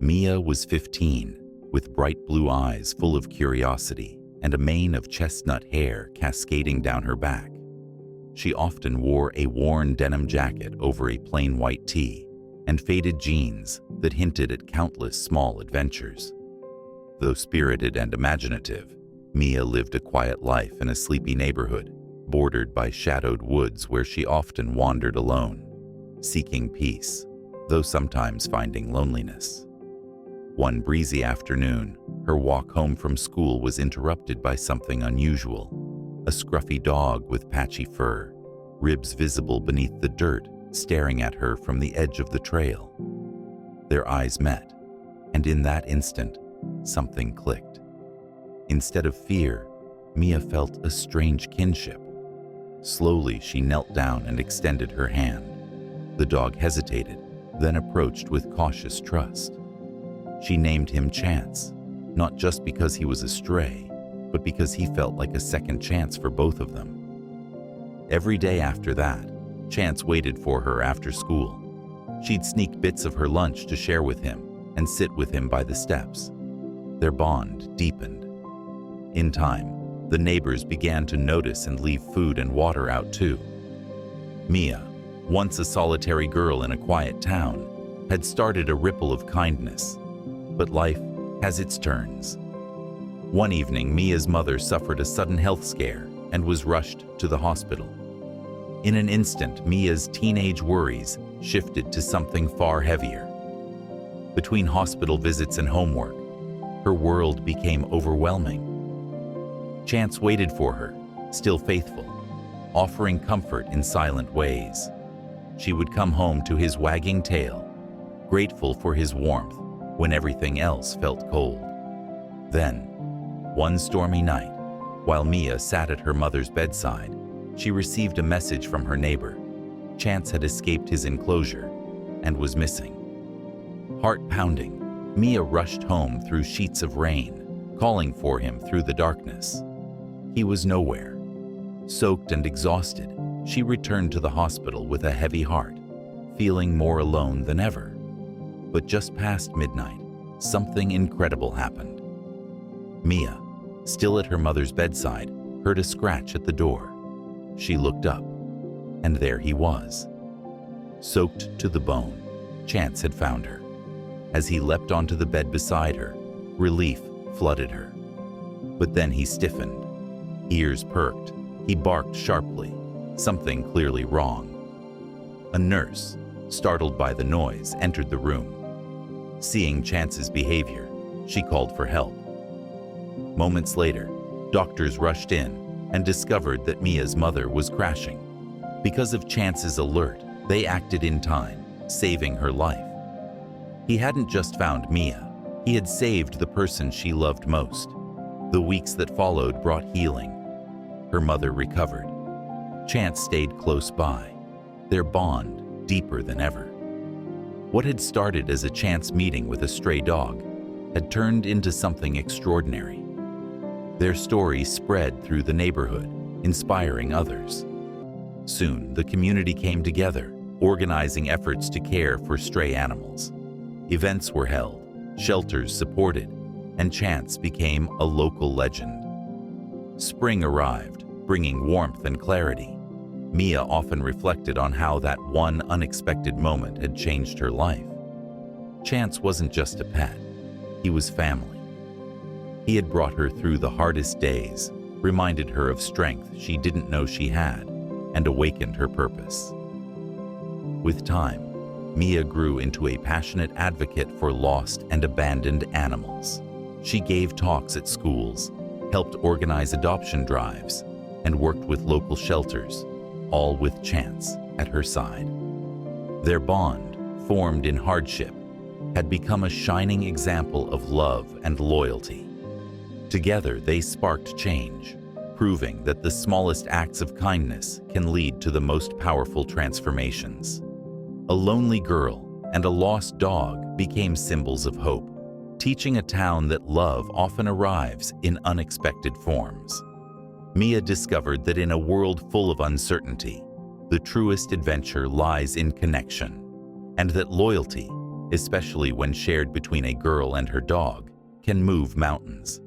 Mia was 15, with bright blue eyes full of curiosity and a mane of chestnut hair cascading down her back. She often wore a worn denim jacket over a plain white tee and faded jeans that hinted at countless small adventures. Though spirited and imaginative, Mia lived a quiet life in a sleepy neighborhood, bordered by shadowed woods where she often wandered alone, seeking peace, though sometimes finding loneliness. One breezy afternoon, her walk home from school was interrupted by something unusual. A scruffy dog with patchy fur, ribs visible beneath the dirt, staring at her from the edge of the trail. Their eyes met, and in that instant, something clicked. Instead of fear, Mia felt a strange kinship. Slowly, she knelt down and extended her hand. The dog hesitated, then approached with cautious trust. She named him Chance, not just because he was a stray, but because he felt like a second chance for both of them. Every day after that, Chance waited for her after school. She'd sneak bits of her lunch to share with him and sit with him by the steps. Their bond deepened. In time, the neighbors began to notice and leave food and water out too. Mia, once a solitary girl in a quiet town, had started a ripple of kindness. But life has its turns. One evening, Mia's mother suffered a sudden health scare and was rushed to the hospital. In an instant, Mia's teenage worries shifted to something far heavier. Between hospital visits and homework, her world became overwhelming. Chance waited for her, still faithful, offering comfort in silent ways. She would come home to his wagging tail, grateful for his warmth when everything else felt cold. Then, one stormy night, while Mia sat at her mother's bedside, she received a message from her neighbor. Chance had escaped his enclosure and was missing. Heart pounding, Mia rushed home through sheets of rain, calling for him through the darkness. He was nowhere. Soaked and exhausted, she returned to the hospital with a heavy heart, feeling more alone than ever. But just past midnight, something incredible happened. Mia, still at her mother's bedside, heard a scratch at the door. She looked up, and there he was. Soaked to the bone, Chance had found her. As he leapt onto the bed beside her, relief flooded her. But then he stiffened. Ears perked, he barked sharply, something clearly wrong. A nurse, startled by the noise, entered the room. Seeing Chance's behavior, she called for help. Moments later, doctors rushed in and discovered that Mia's mother was crashing. Because of Chance's alert, they acted in time, saving her life. He hadn't just found Mia, he had saved the person she loved most. The weeks that followed brought healing. Her mother recovered. Chance stayed close by, their bond deeper than ever. What had started as a chance meeting with a stray dog had turned into something extraordinary. Their story spread through the neighborhood, inspiring others. Soon, the community came together, organizing efforts to care for stray animals. Events were held, shelters supported, and Chance became a local legend. Spring arrived, bringing warmth and clarity. Mia often reflected on how that one unexpected moment had changed her life. Chance wasn't just a pet, he was family. He had brought her through the hardest days, reminded her of strength she didn't know she had, and awakened her purpose. With time, Mia grew into a passionate advocate for lost and abandoned animals. She gave talks at schools, helped organize adoption drives, and worked with local shelters, all with Chance at her side. Their bond, formed in hardship, had become a shining example of love and loyalty. Together, they sparked change, proving that the smallest acts of kindness can lead to the most powerful transformations. A lonely girl and a lost dog became symbols of hope, teaching a town that love often arrives in unexpected forms. Mia discovered that in a world full of uncertainty, the truest adventure lies in connection, and that loyalty, especially when shared between a girl and her dog, can move mountains.